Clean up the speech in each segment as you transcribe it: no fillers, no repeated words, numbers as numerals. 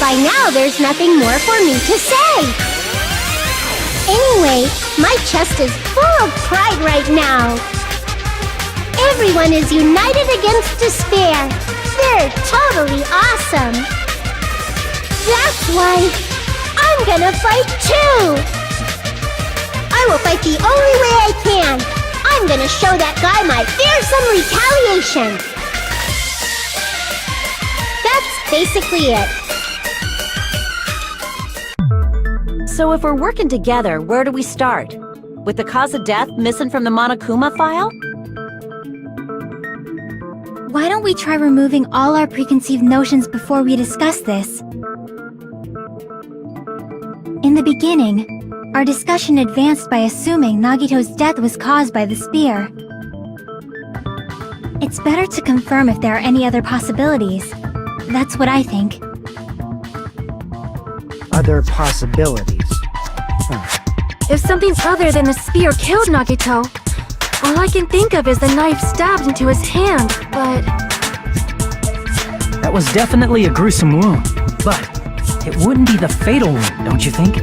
By now, there's nothing more for me to say. Anyway, my chest is full of pride right now. Everyone is united against despair. They're totally awesome. That's why I'm gonna fight too. I will fight the only way I can. I'm gonna show that guy my fearsome retaliation. That's basically it. So if we're working together, where do we start? With the cause of death missing from the Monokuma file? Why don't we try removing all our preconceived notions before we discuss this? In the beginning, our discussion advanced by assuming Nagito's death was caused by the spear. It's better to confirm if there are any other possibilities. That's what I think. Other possibilities. If something other than the spear killed Nagito, all I can think of is the knife stabbed into his hand, but... That was definitely a gruesome wound, but it wouldn't be the fatal wound, don't you think?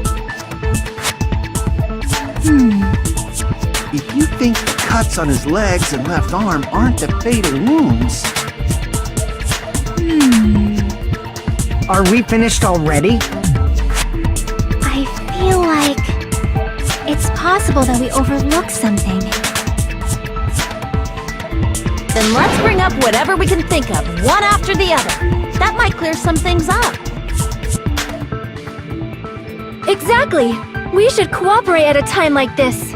If you think the cuts on his legs and left arm aren't the fatal wounds... Are we finished already? I feel like... it's possible that we overlooked something. Then let's bring up whatever we can think of, one after the other. That might clear some things up. Exactly! We should cooperate at a time like this.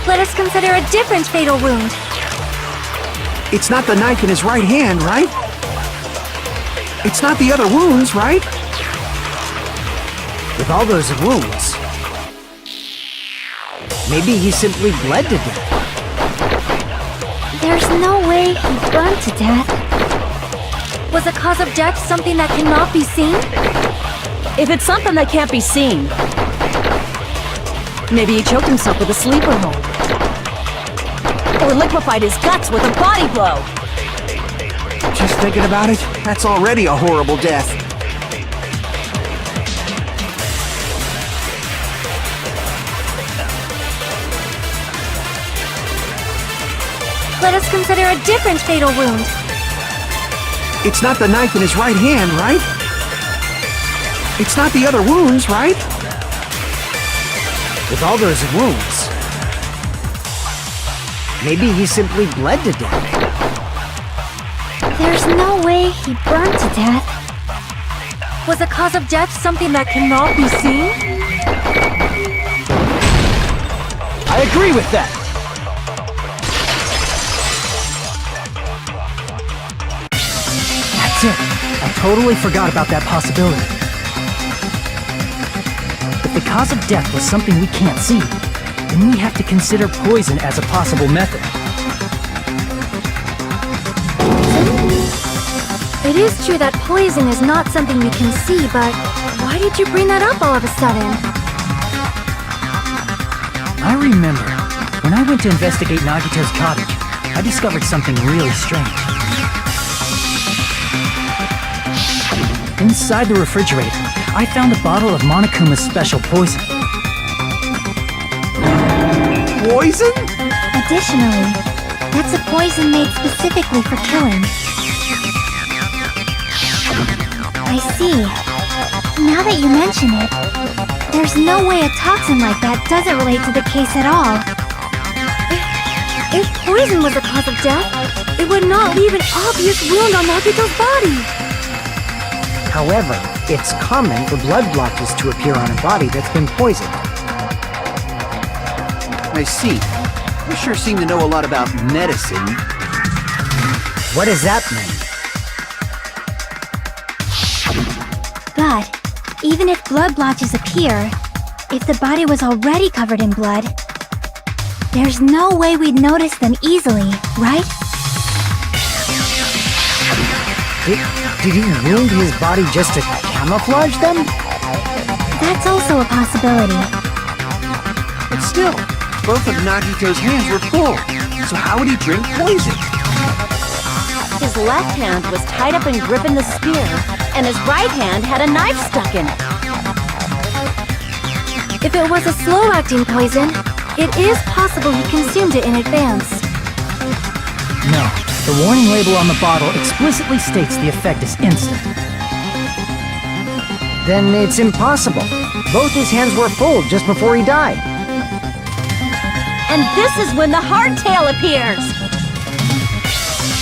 Let us consider a different fatal wound. It's not the knife in his right hand, right? It's not the other wounds, right? With all those wounds, maybe he simply bled to death. There's no way he burned to death. Was the cause of death something that cannot be seen? If it's something that can't be seen, maybe he choked himself with a sleeper hold. Or liquefied his guts with a body blow. Just thinking about it, that's already a horrible death. Let us consider a different fatal wound. It's not the knife in his right hand, right? It's not the other wounds, right? With all those wounds, maybe he simply bled to death. There's no way he burned to death. Was the cause of death something that cannot be seen? I agree with that! That's it! I totally forgot about that possibility. If the cause of death was something we can't see, then we have to consider poison as a possible method. It is true that poison is not something we can see, but why did you bring that up all of a sudden? I remember, when I went to investigate Nagito's cottage, I discovered something really strange. Inside the refrigerator, I found a bottle of Monokuma's special poison. Poison? Additionally, that's a poison made specifically for killing. I see. Now that you mention it, there's no way a toxin like that doesn't relate to the case at all. If poison was the cause of death, it would not leave an obvious wound on Nagito's body. However, it's common for blood blotches to appear on a body that's been poisoned. I see. You sure seem to know a lot about medicine. What does that mean? But Even if blood blotches appear, if the body was already covered in blood, there's no way we'd notice them easily, right? Did he wound his body just to camouflage them? That's also a possibility. But still, both of Nagito's hands were full. So how would he drink poison? His left hand was tied up and gripping the spear, and his right hand had a knife stuck in it. If it was a slow-acting poison, it is possible he consumed it in advance. No, the warning label on the bottle explicitly states the effect is instant. Then it's impossible. Both his hands were full just before he died. And this is when the hardtail appears!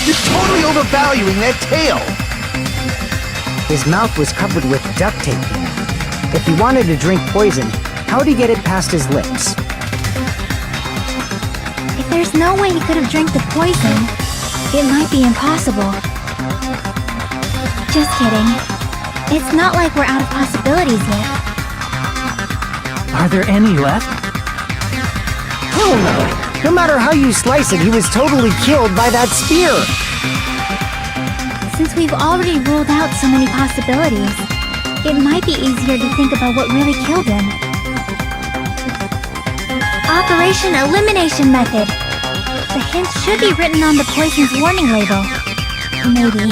You're totally overvaluing that tail! His mouth was covered with duct tape. If he wanted to drink poison, how'd he get it past his lips? If there's no way he could have drank the poison, it might be impossible. Just kidding. It's not like we're out of possibilities yet. Are there any left? Hell no! No matter how you slice it, he was totally killed by that spear! Since we've already ruled out so many possibilities, it might be easier to think about what really killed him. Operation Elimination Method. The hints should be written on the poison's warning label. Maybe.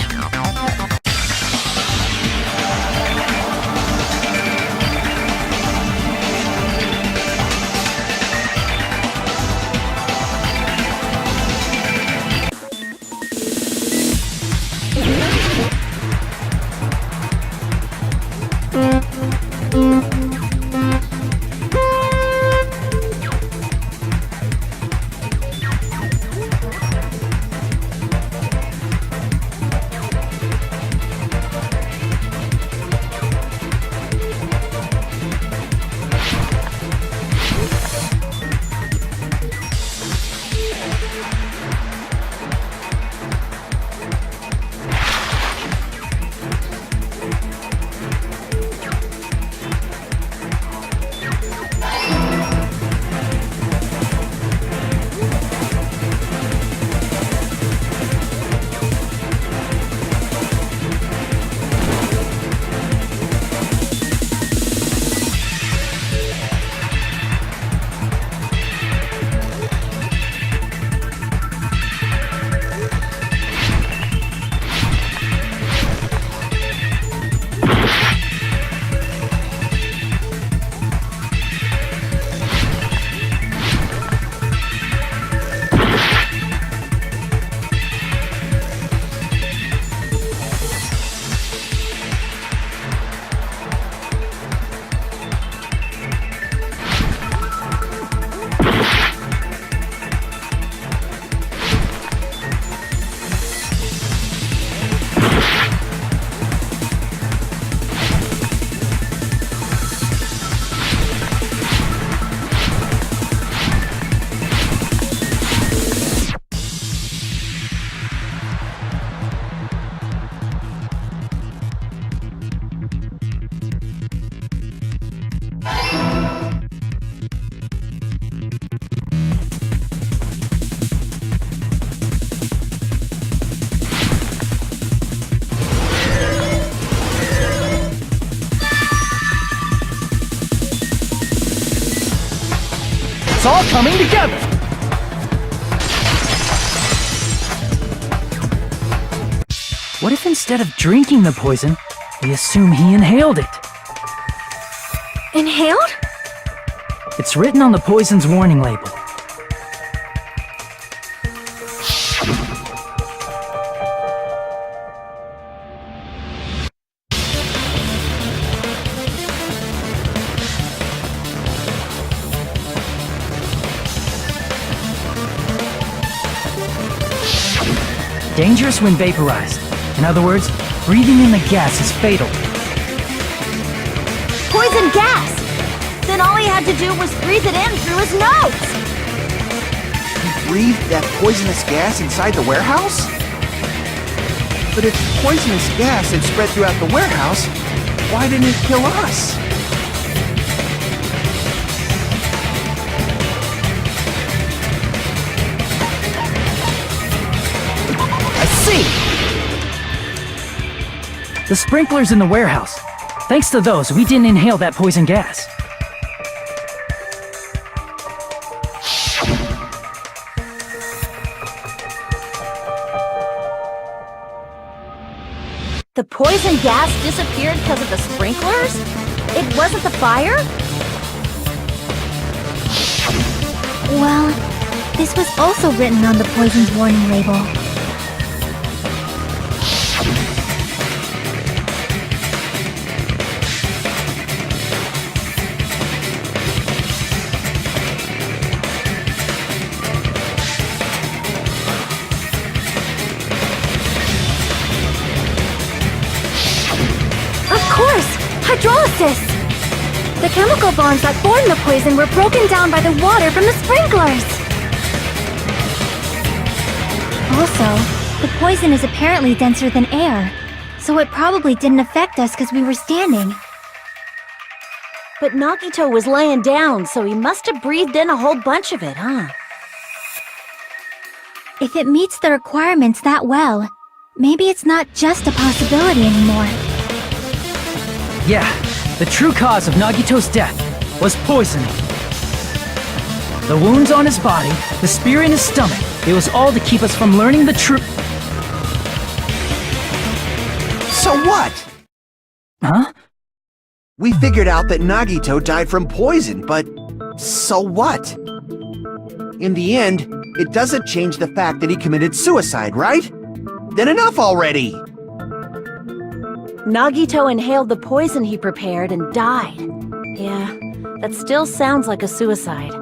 It's all coming together! What if instead of drinking the poison, we assume he inhaled it? Inhaled? It's written on the poison's warning label. Dangerous when vaporized. In other words, breathing in the gas is fatal. Poison gas! Then all he had to do was breathe it in through his nose! He breathed that poisonous gas inside the warehouse? But if poisonous gas had spread throughout the warehouse, Why didn't it kill us? I see! The sprinklers in the warehouse. Thanks to those, we didn't inhale that poison gas. The poison gas disappeared because of the sprinklers? It wasn't the fire? Well, this was also written on the poison's warning label. Of course! Hydrolysis! The chemical bonds that formed the poison were broken down by the water from the sprinklers! Also, the poison is apparently denser than air, so it probably didn't affect us because we were standing. But Nagito was laying down, so he must have breathed in a whole bunch of it, huh? If it meets the requirements that well, maybe it's not just a possibility anymore. Yeah, the true cause of Nagito's death was poisoning. The wounds on his body, the spear in his stomach, it was all to keep us from learning the truth. So what? Huh? We figured out that Nagito died from poison, but so what? In the end, it doesn't change the fact that he committed suicide, right? Then enough already! Nagito inhaled the poison he prepared and died. Yeah, that still sounds like a suicide.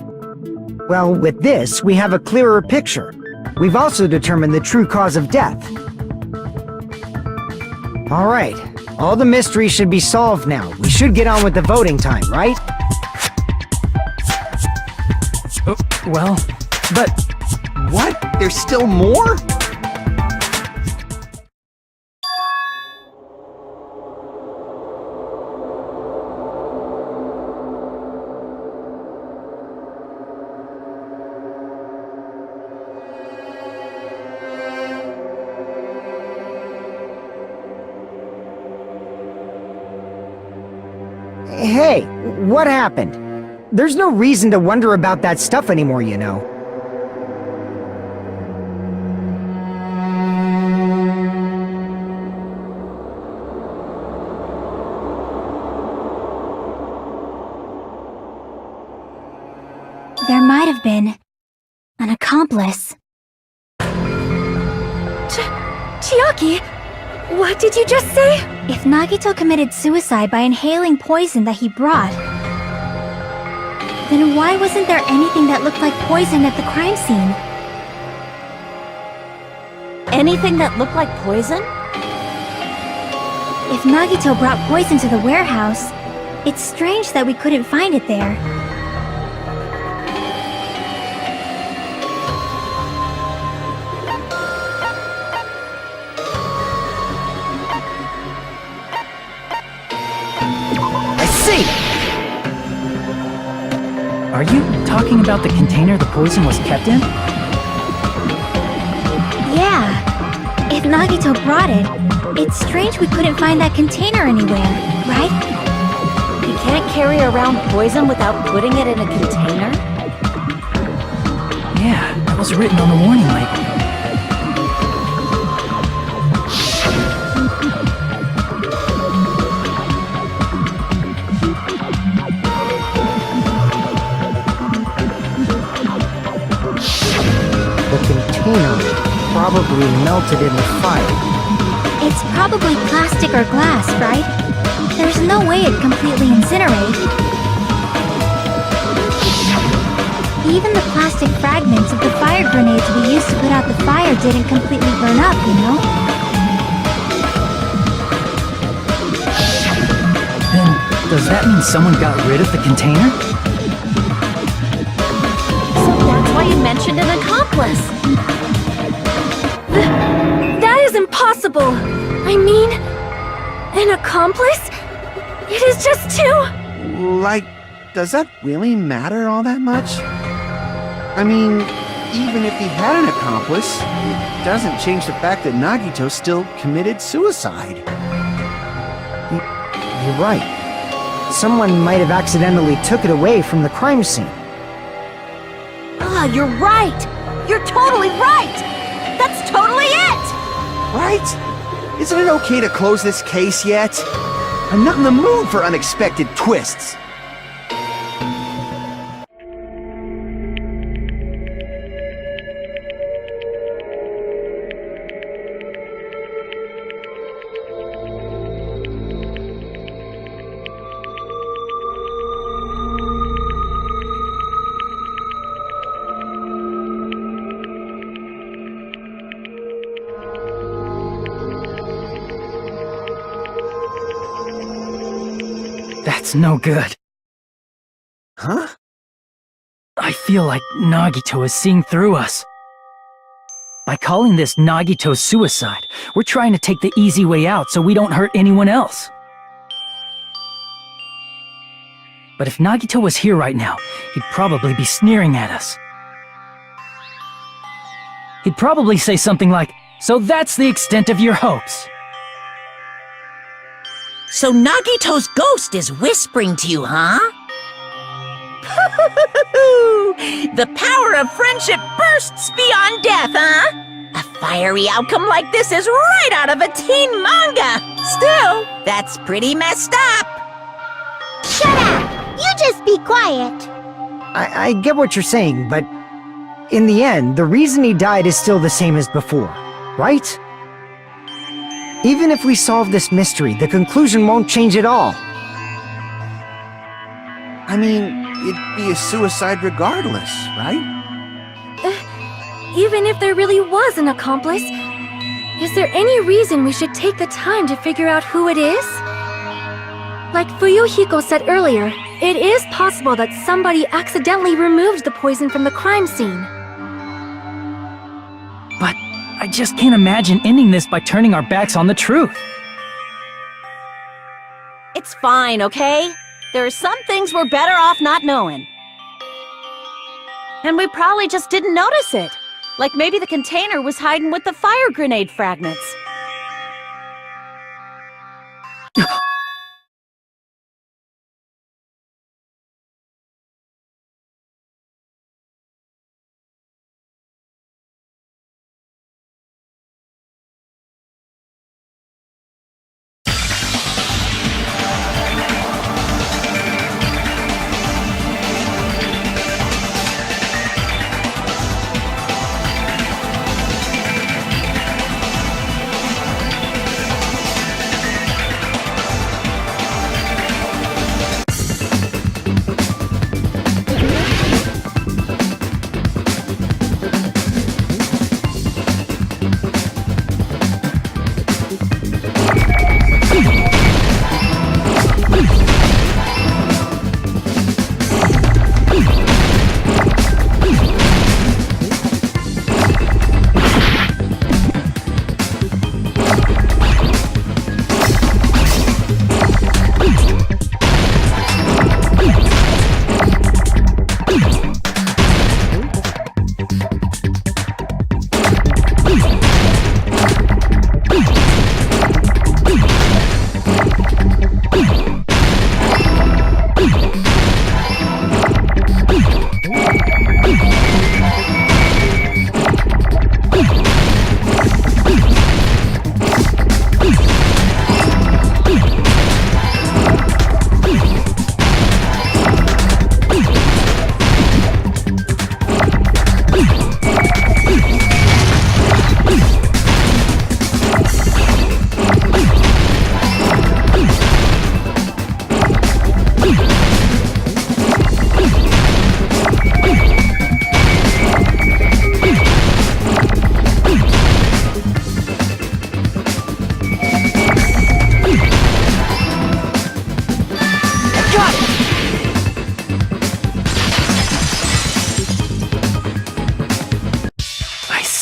Well, with this, we have a clearer picture. We've also determined the true cause of death. Alright, all the mysteries should be solved now. We should get on with the voting time, right? Well, but... What? There's still more? Hey, what happened? There's no reason to wonder about that stuff anymore, you know. There might have been an accomplice. Chiaki! What did you just say? If Nagito committed suicide by inhaling poison that he brought, then why wasn't there anything that looked like poison at the crime scene? Anything that looked like poison? If Nagito brought poison to the warehouse, it's strange that we couldn't find it there. Are you talking about the container the poison was kept in? Yeah. If Nagito brought it, it's strange we couldn't find that container anywhere, right? You can't carry around poison without putting it in a container? Yeah, that was written on the warning label. Probably melted in the fire. It's probably plastic or glass, right? There's no way it'd completely incinerate. Even the plastic fragments of the fire grenades we used to put out the fire didn't completely burn up, you know? Then, does that mean someone got rid of the container? So that's why you mentioned an accomplice. That is impossible! I mean, an accomplice? It is just too... Like, does that really matter all that much? I mean, even if he had an accomplice, it doesn't change the fact that Nagito still committed suicide. You're right. Someone might have accidentally took it away from the crime scene. Ah, you're right! You're totally right! That's totally it! Right? Isn't it okay to close this case yet? I'm not in the mood for unexpected twists. That's no good. Huh? I feel like Nagito is seeing through us. By calling this Nagito's suicide, we're trying to take the easy way out so we don't hurt anyone else. But if Nagito was here right now, he'd probably be sneering at us. He'd probably say something like, "So that's the extent of your hopes." So Nagito's ghost is whispering to you, huh? The power of friendship bursts beyond death, huh? A fiery outcome like this is right out of a teen manga! Still, that's pretty messed up! Shut up! You just be quiet. I get what you're saying, but in the end, the reason he died is still the same as before, right? Even if we solve this mystery, the conclusion won't change at all. I mean, it'd be a suicide regardless, right? Even if there really was an accomplice, is there any reason we should take the time to figure out who it is? Like Fuyuhiko said earlier, it is possible that somebody accidentally removed the poison from the crime scene. But I just can't imagine ending this by turning our backs on the truth. It's fine, okay? There are some things we're better off not knowing. And we probably just didn't notice it. Like maybe the container was hiding with the fire grenade fragments.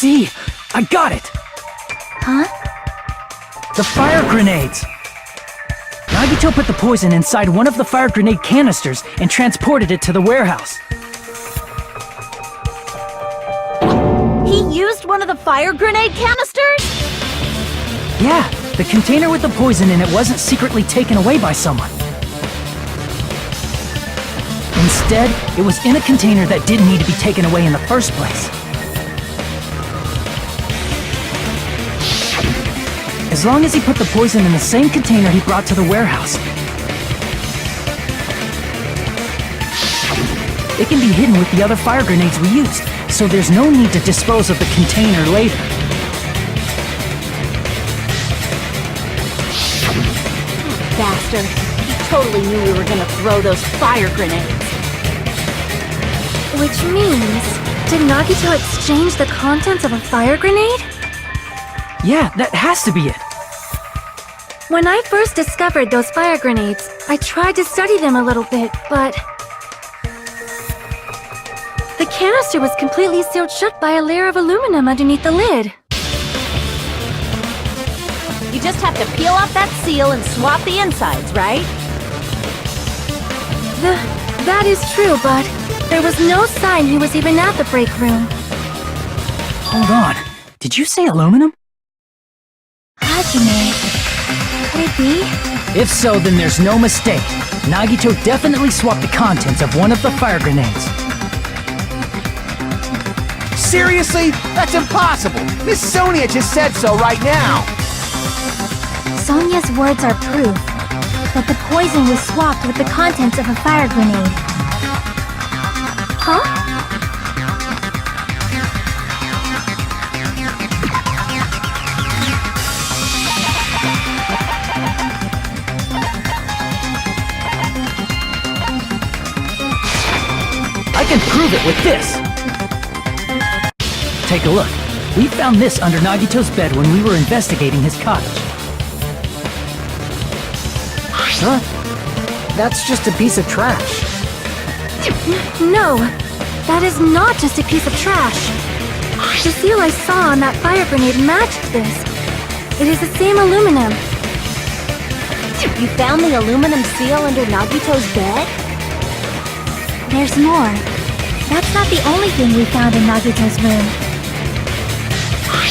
See, I got it! Huh? The fire grenades! Nagito put the poison inside one of the fire grenade canisters and transported it to the warehouse. He used one of the fire grenade canisters? Yeah, the container with the poison in it wasn't secretly taken away by someone. Instead, it was in a container that didn't need to be taken away in the first place. As long as he put the poison in the same container he brought to the warehouse, it can be hidden with the other fire grenades we used, so there's no need to dispose of the container later. Bastard. He totally knew we were gonna throw those fire grenades. Which means, did Nagito exchange the contents of a fire grenade? Yeah, that has to be it. When I first discovered those fire grenades, I tried to study them a little bit, but the canister was completely sealed shut by a layer of aluminum underneath the lid. You just have to peel off that seal and swap the insides, right? That is true, but there was no sign he was even at the break room. Hold on. Did you say aluminum? Hajime. Could it be? If so, then there's no mistake. Nagito definitely swapped the contents of one of the fire grenades. Seriously? That's impossible! Miss Sonia just said so right now! Sonia's words are proof that the poison was swapped with the contents of a fire grenade. Huh? I can prove it with this! Take a look. We found this under Nagito's bed when we were investigating his cottage. Huh? That's just a piece of trash. No, that is not just a piece of trash. The seal I saw on that fire grenade matched this. It is the same aluminum. You found the aluminum seal under Nagito's bed? There's more. That's not the only thing we found in Nagito's room.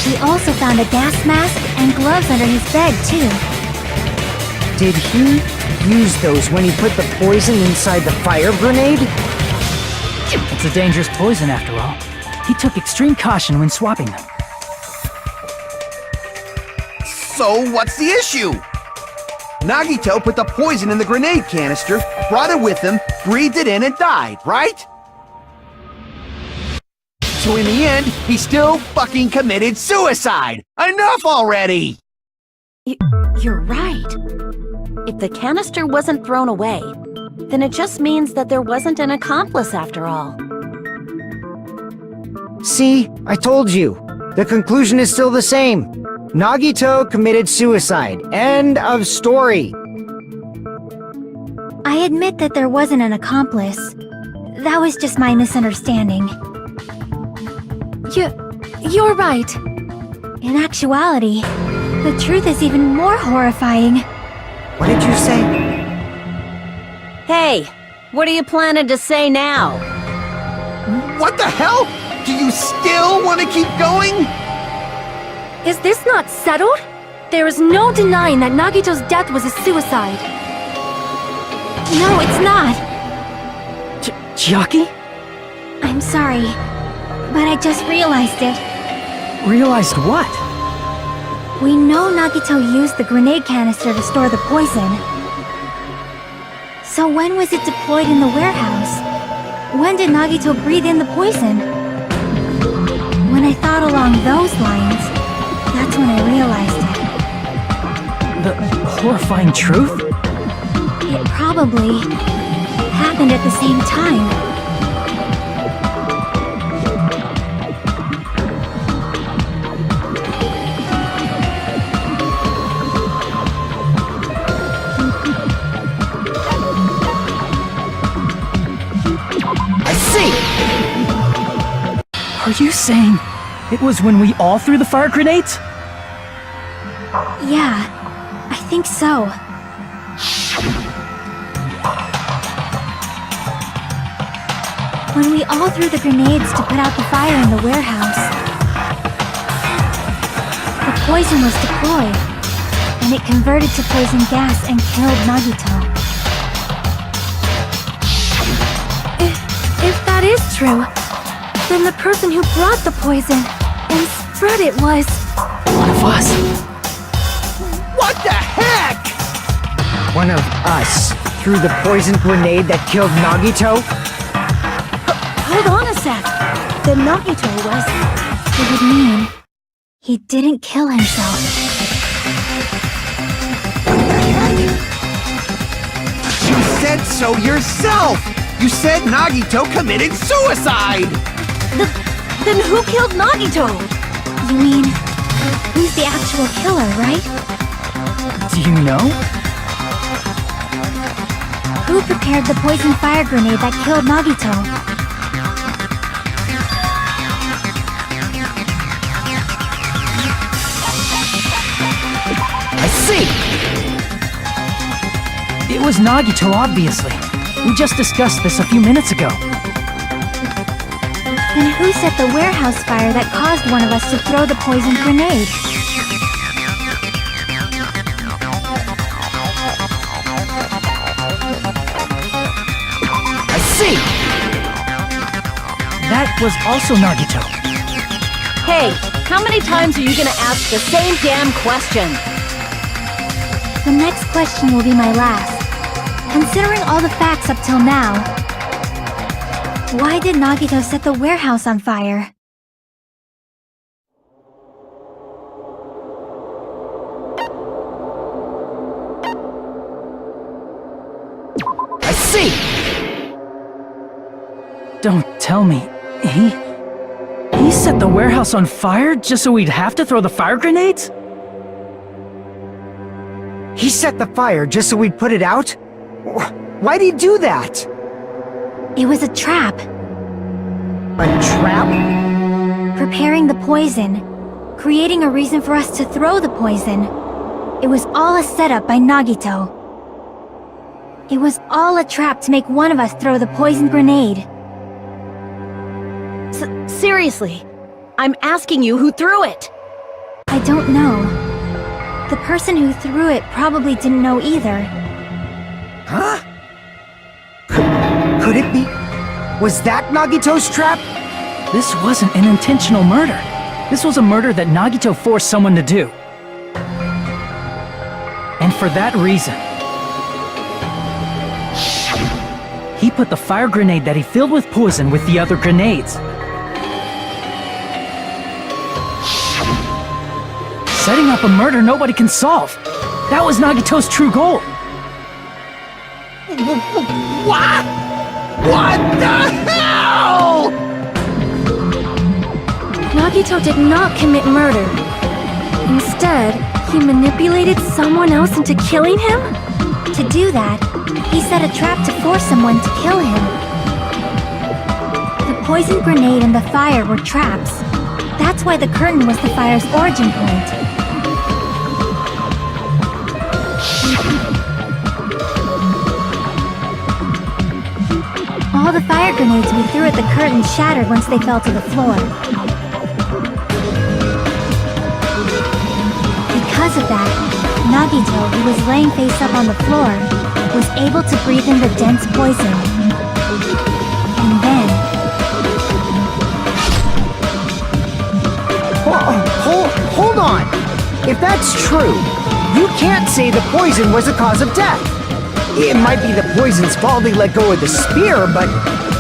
We also found a gas mask and gloves under his bed, too. Did he use those when he put the poison inside the fire grenade? It's a dangerous poison after all. He took extreme caution when swapping them. So what's the issue? Nagito put the poison in the grenade canister, brought it with him, breathed it in and died, right? So in the end, he still fucking committed suicide! Enough already! You're right. If the canister wasn't thrown away, then it just means that there wasn't an accomplice after all. See, I told you. The conclusion is still the same. Nagito committed suicide. End of story. I admit that there wasn't an accomplice. That was just my misunderstanding. You're right. In actuality, the truth is even more horrifying. What did you say? Hey, what are you planning to say now? What the hell? Do you still want to keep going? Is this not settled? There is no denying that Nagito's death was a suicide. No, it's not. Chiaki? I'm sorry, but I just realized it. Realized what? We know Nagito used the grenade canister to store the poison. So when was it deployed in the warehouse? When did Nagito breathe in the poison? When I thought along those lines, that's when I realized it. The horrifying truth? It probably happened at the same time. Are you saying it was when we all threw the fire grenades? Yeah, I think so. When we all threw the grenades to put out the fire in the warehouse, the poison was deployed, and it converted to poison gas and killed Nagito. If that is true, then the person who brought the poison and spread it was... One of us. What the heck? One of us threw the poison grenade that killed Nagito? Hold on a sec. Then Nagito was... It would mean he didn't kill himself. You said so yourself! You said Nagito committed suicide! Then who killed Nagito? You mean, who's the actual killer, right? Do you know? Who prepared the poison fire grenade that killed Nagito? I see! It was Nagito, obviously. We just discussed this a few minutes ago. Then who set the warehouse fire that caused one of us to throw the poison grenade? I see! That was also Nagito. Hey, how many times are you gonna ask the same damn question? The next question will be my last. Considering all the facts up till now, why did Nagito set the warehouse on fire? I see! Don't tell me. He set the warehouse on fire just so we'd have to throw the fire grenades? He set the fire just so we'd put it out? Why'd he do that? It was a trap. A trap? Preparing the poison, creating a reason for us to throw the poison. It was all a setup by Nagito. It was all a trap to make one of us throw the poison grenade. Seriously, I'm asking you who threw it. I don't know. The person who threw it probably didn't know either. Huh? Could it be? Was that Nagito's trap? This wasn't an intentional murder. This was a murder that Nagito forced someone to do. And for that reason, he put the fire grenade that he filled with poison with the other grenades. Setting up a murder nobody can solve. That was Nagito's true goal. What? What the hell? Nagito did not commit murder. Instead, he manipulated someone else into killing him? To do that, he set a trap to force someone to kill him. The poison grenade and the fire were traps. That's why the curtain was the fire's origin point. All the fire grenades we threw at the curtain shattered once they fell to the floor. Because of that, Nagito, who was laying face up on the floor, was able to breathe in the dense poison. And then... Hold on! If that's true, you can't say the poison was the cause of death. It might be the poison's fault he let go of the spear, but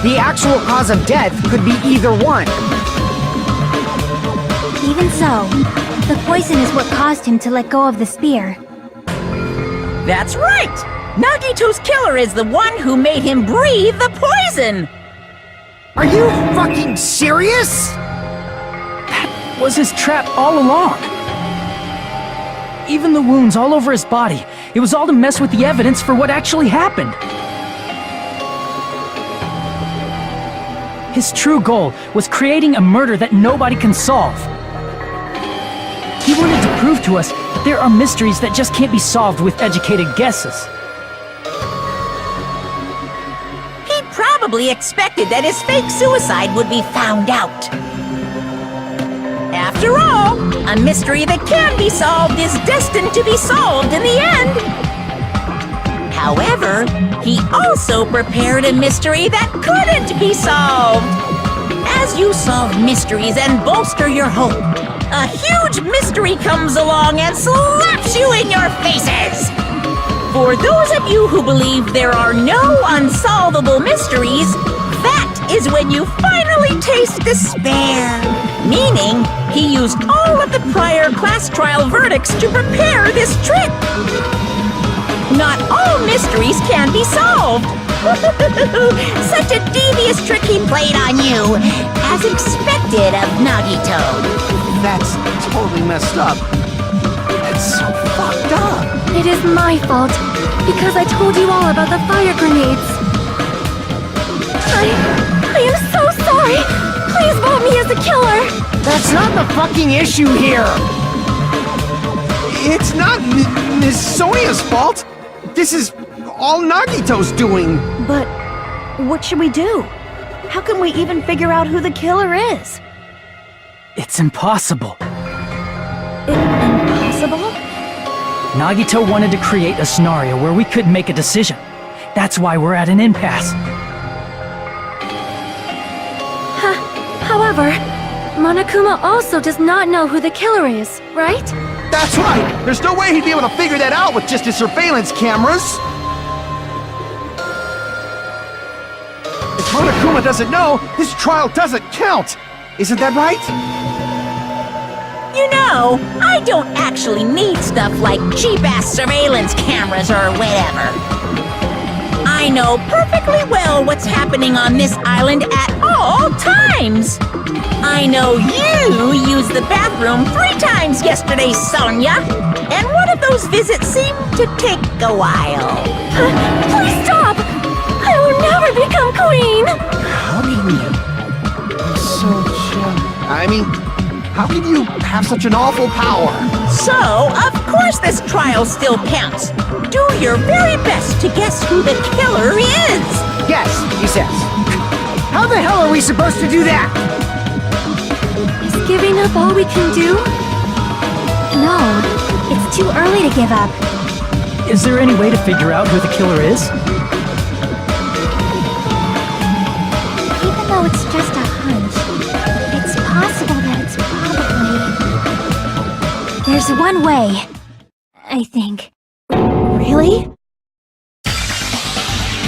the actual cause of death could be either one. Even so, the poison is what caused him to let go of the spear. That's right! Nagito's killer is the one who made him breathe the poison! Are you fucking serious? That was his trap all along. Even the wounds all over his body, it was all to mess with the evidence for what actually happened. His true goal was creating a murder that nobody can solve. He wanted to prove to us that there are mysteries that just can't be solved with educated guesses. He'd probably probably expected that his fake suicide would be found out. After all, a mystery that can be solved is destined to be solved in the end. However, he also prepared a mystery that couldn't be solved. As you solve mysteries and bolster your hope, a huge mystery comes along and slaps you in your faces. For those of you who believe there are no unsolvable mysteries, that is when you finally taste despair. Meaning, he used all of the prior class trial verdicts to prepare this trick. Not all mysteries can be solved. Such a devious trick he played on you, as expected of Nagito. That's totally messed up. That's so fucked up. It is my fault, because I told you all about the fire grenades. I am so sorry! Please vote me as the killer! That's not the fucking issue here! It's not Miss Sonia's fault. This is all Nagito's doing. But what should we do? How can we even figure out who the killer is? It's impossible. Impossible? Nagito wanted to create a scenario where we couldn't make a decision. That's why we're at an impasse. However, Monokuma also does not know who the killer is, right? That's right. There's no way he'd be able to figure that out with just his surveillance cameras. If Monokuma doesn't know, his trial doesn't count. Isn't that right? You know, I don't actually need stuff like cheap-ass surveillance cameras or whatever. I know perfectly well what's happening on this island at all times. I know you used the bathroom 3 times yesterday, Sonia. And one of those visits seemed to take a while. Please stop! I will never become queen! How can you? How can you have such an awful power? So, of course this trial still counts. Do your very best to guess who the killer is. Yes, he says. How the hell are we supposed to do that? Is giving up all we can do? No, it's too early to give up. Is there any way to figure out who the killer is? Even though it's just a hunch, it's possible that it's probably... There's one way, I think. Really?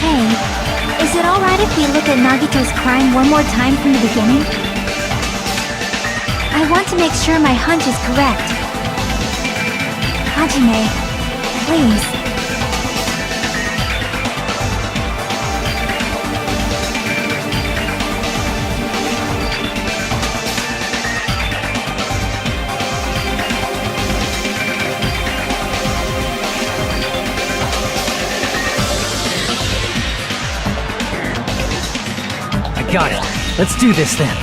Hey, is it alright if we look at Nagito's crime one more time from the beginning? I want to make sure my hunch is correct. Hajime, please. Got it. Let's do this then.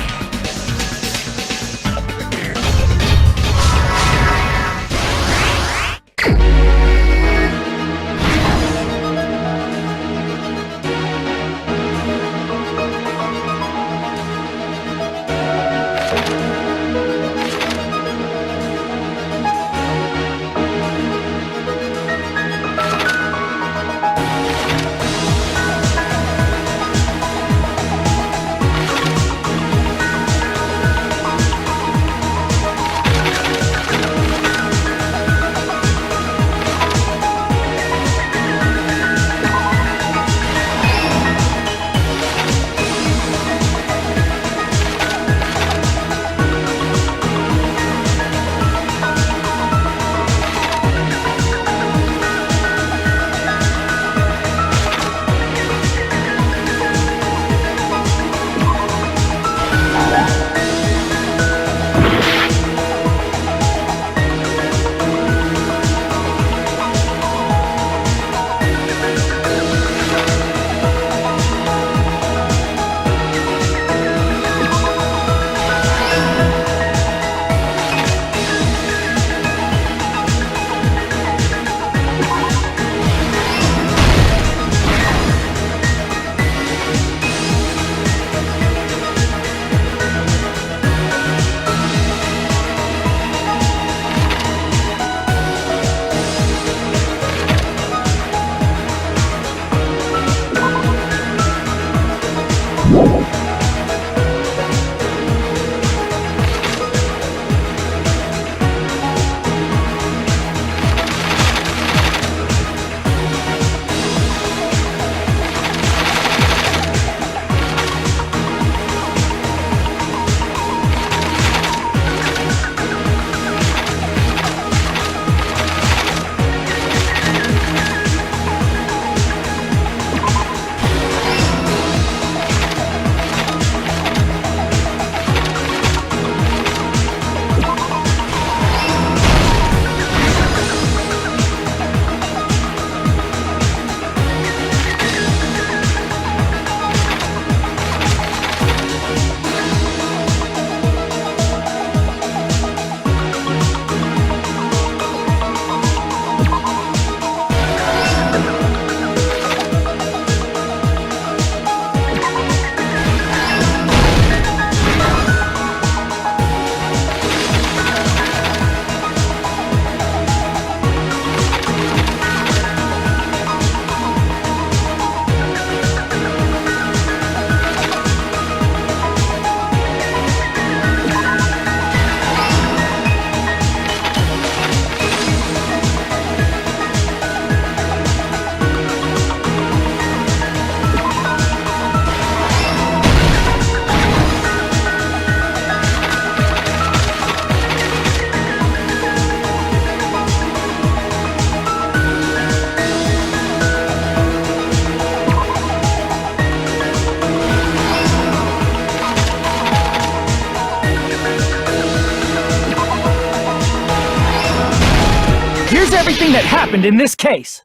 here's everything that happened in this case.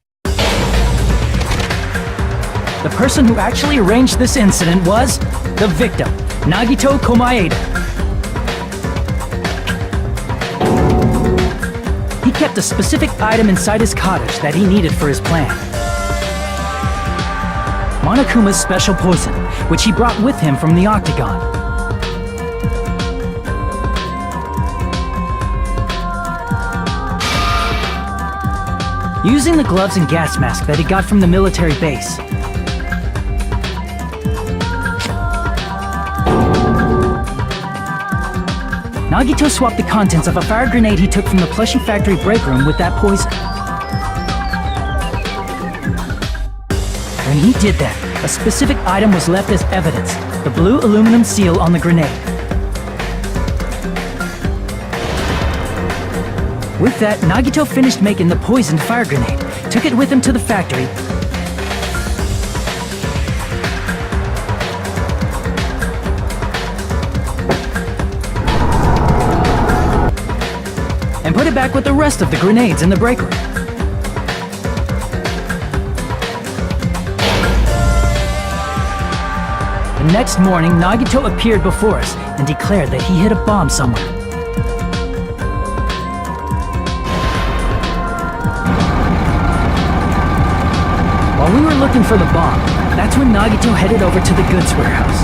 The person who actually arranged this incident was the victim, Nagito Komaeda. He kept a specific item inside his cottage that he needed for his plan. Monokuma's special poison, which he brought with him from the Octagon. Using the gloves and gas mask that he got from the military base, Nagito swapped the contents of a fire grenade he took from the plushie factory break room with that poison. When he did that, a specific item was left as evidence, the blue aluminum seal on the grenade. With that, Nagito finished making the poisoned fire grenade, took it with him to the factory, and put it back with the rest of the grenades in the break room. The next morning, Nagito appeared before us and declared that he hid a bomb somewhere. While we were looking for the bomb, that's when Nagito headed over to the goods warehouse.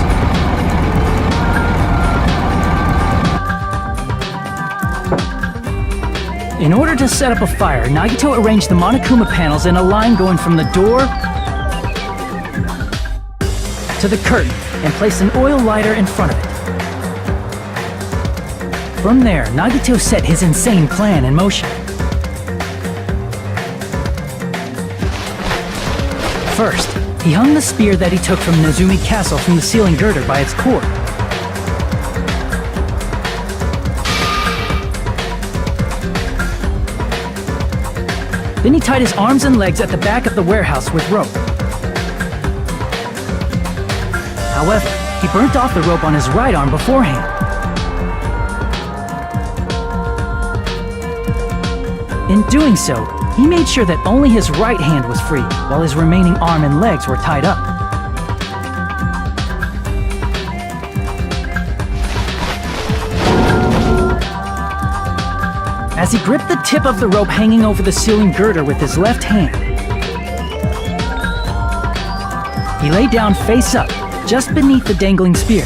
In order to set up a fire, Nagito arranged the Monokuma panels in a line going from the door to the curtain and placed an oil lighter in front of it. From there, Nagito set his insane plan in motion. First, he hung the spear that he took from Nezumi Castle from the ceiling girder by its cord. Then he tied his arms and legs at the back of the warehouse with rope. However, he burnt off the rope on his right arm beforehand. In doing so, he made sure that only his right hand was free, while his remaining arm and legs were tied up. As he gripped the tip of the rope hanging over the ceiling girder with his left hand, he lay down face up, just beneath the dangling spear.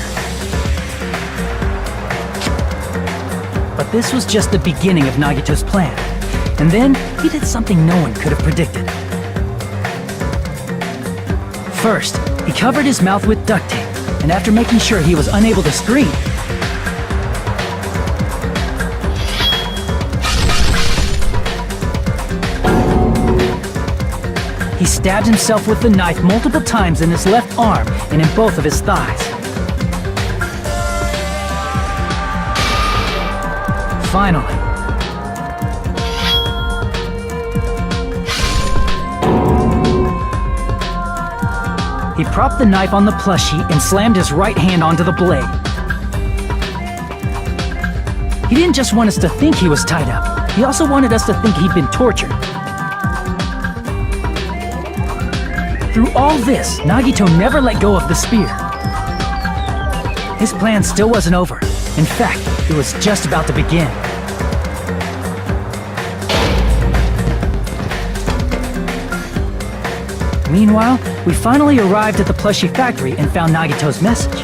But this was just the beginning of Nagito's plan. And then, he did something no one could have predicted. First, he covered his mouth with duct tape, and after making sure he was unable to scream, he stabbed himself with the knife multiple times in his left arm and in both of his thighs. Finally, he propped the knife on the plushie and slammed his right hand onto the blade. He didn't just want us to think he was tied up, he also wanted us to think he'd been tortured. Through all this, Nagito never let go of the spear. His plan still wasn't over. In fact, it was just about to begin. Meanwhile, we finally arrived at the plushie factory and found Nagito's message.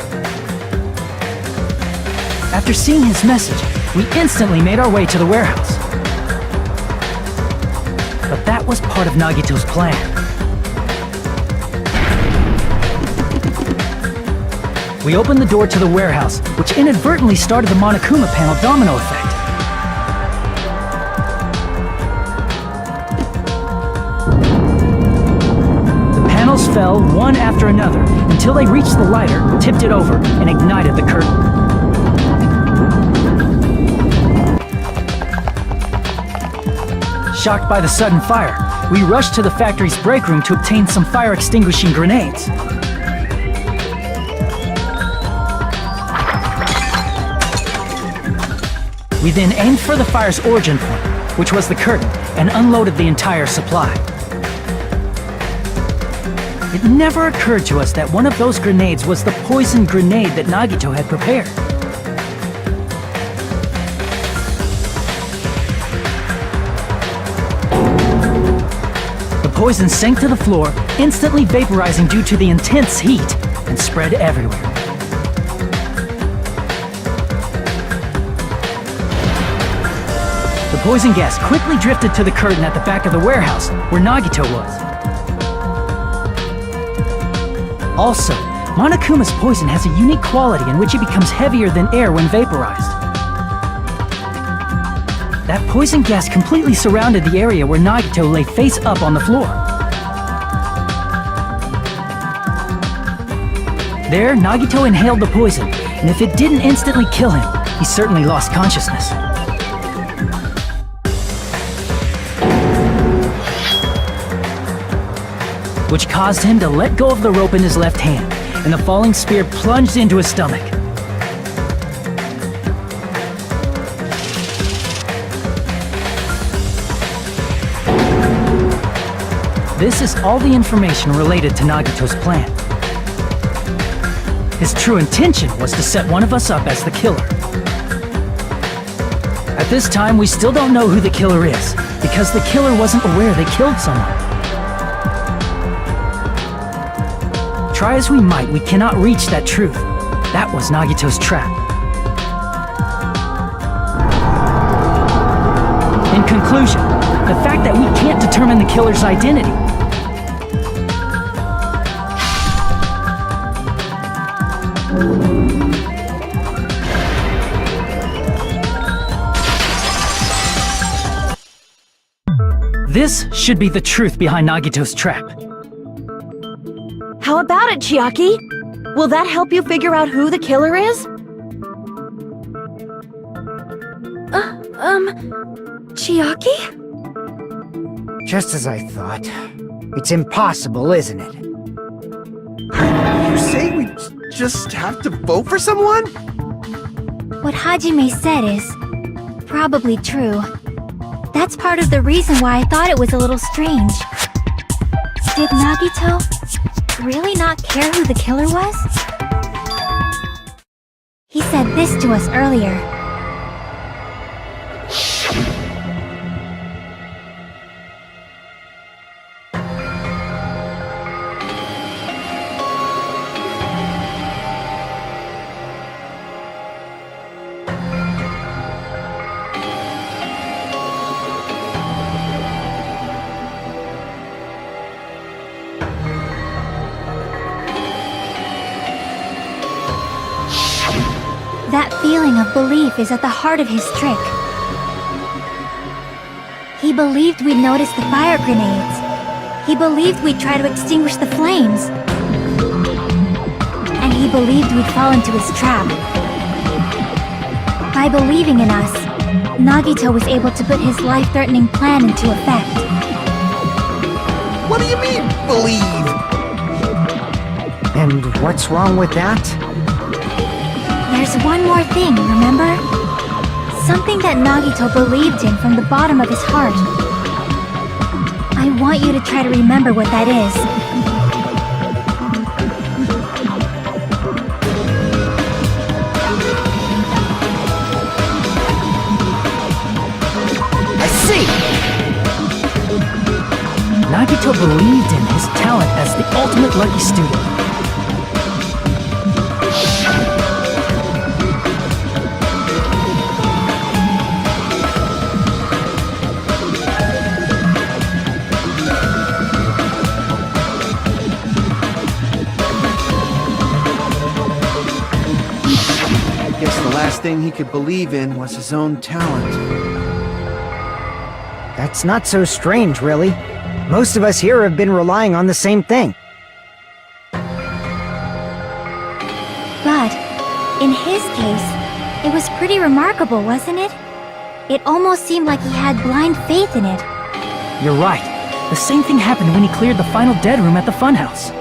After seeing his message, we instantly made our way to the warehouse. But that was part of Nagito's plan. We opened the door to the warehouse, which inadvertently started the Monokuma panel domino effect. The panels fell one after another until they reached the lighter, tipped it over, and ignited the curtain. Shocked by the sudden fire, we rushed to the factory's break room to obtain some fire-extinguishing grenades. We then aimed for the fire's origin point, which was the curtain, and unloaded the entire supply. It never occurred to us that one of those grenades was the poison grenade that Nagito had prepared. The poison sank to the floor, instantly vaporizing due to the intense heat, and spread everywhere. The poison gas quickly drifted to the curtain at the back of the warehouse, where Nagito was. Also, Monokuma's poison has a unique quality in which it becomes heavier than air when vaporized. That poison gas completely surrounded the area where Nagito lay face up on the floor. There, Nagito inhaled the poison, and if it didn't instantly kill him, he certainly lost consciousness. Which caused him to let go of the rope in his left hand, and the falling spear plunged into his stomach. This is all the information related to Nagito's plan. His true intention was to set one of us up as the killer. At this time, we still don't know who the killer is, because the killer wasn't aware they killed someone. Try as we might, we cannot reach that truth. That was Nagito's trap. In conclusion, the fact that we can't determine the killer's identity. This should be the truth behind Nagito's trap. How about it, Chiaki? Will that help you figure out who the killer is? Chiaki? Just as I thought. It's impossible, isn't it? You say we just have to vote for someone? What Hajime said is probably true. That's part of the reason why I thought it was a little strange. Did Nagito really not care who the killer was? He said this to us earlier. That feeling of belief is at the heart of his trick. He believed we'd notice the fire grenades. He believed we'd try to extinguish the flames. And he believed we'd fall into his trap. By believing in us, Nagito was able to put his life-threatening plan into effect. What do you mean, believe? And what's wrong with that? There's one more thing, remember? Something that Nagito believed in from the bottom of his heart. I want you to try to remember what that is. I see! Nagito believed in his talent as the ultimate lucky student. The last thing he could believe in was his own talent. That's not so strange, really. Most of us here have been relying on the same thing. But, in his case, it was pretty remarkable, wasn't it? It almost seemed like he had blind faith in it. You're right. The same thing happened when he cleared the final dead room at the funhouse.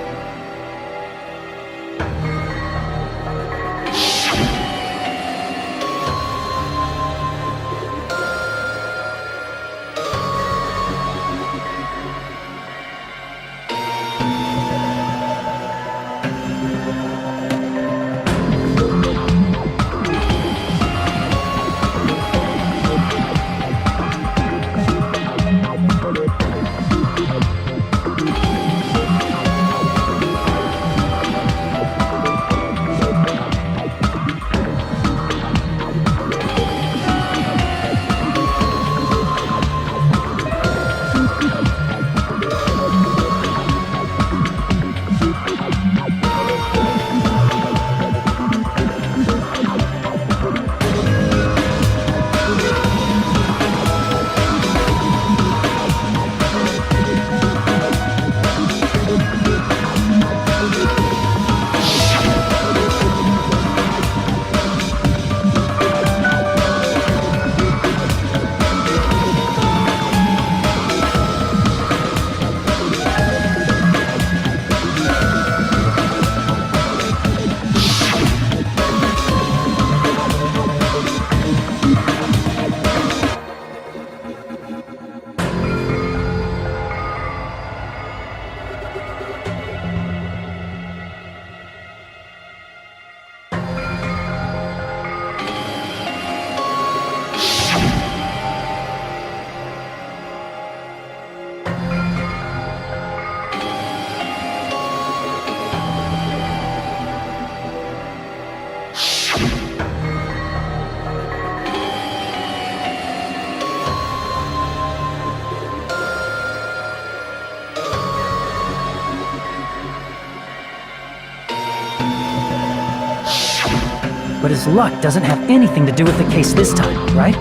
But his luck doesn't have anything to do with the case this time, right?